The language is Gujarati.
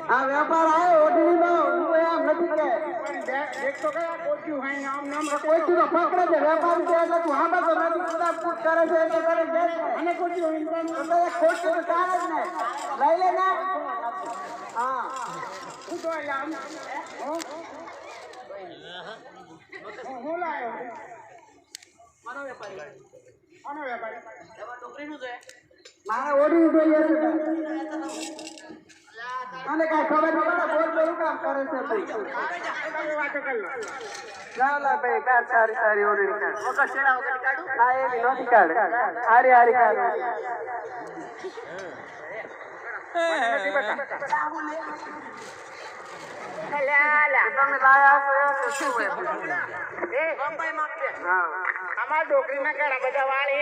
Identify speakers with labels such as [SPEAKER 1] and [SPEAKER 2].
[SPEAKER 1] આ વેપાર આયો ઓઢણીનો હું એમ નથી કે
[SPEAKER 2] એક તો કયા કોચ્યું હોય નામ નામ
[SPEAKER 1] કોઈ તું પકડે છે વેપાર છે એટલે તું હાંભા તો નથી પૂરા પૂછ કરે છે એટલે કરે છે
[SPEAKER 2] અને કોચ્યું હોય
[SPEAKER 1] તો એક ખોટ તો ચાલે જ ને લઈ લે ને હા
[SPEAKER 2] હું તો આમ હું લાયો
[SPEAKER 3] માનો વેપારી
[SPEAKER 2] આનો વેપારી
[SPEAKER 3] એમાં ટોકરીનું છે
[SPEAKER 1] મારે ઓઢણી જોઈએ છે અને કાંઈ ખબર નહીં પડે બોલ બોલ કામ કરે છે તું
[SPEAKER 2] વાતો કર લો
[SPEAKER 1] ચાલ ભાઈ કાર સારી સારી ઓઢણી કાઢ
[SPEAKER 3] વગર શેડા વગર કાઢું
[SPEAKER 1] ના એવી નથી કાઢ હારી હારી કાઢ તમે લાયા છો શું
[SPEAKER 2] અમાર ડોકરીના કેળા બધા વાળી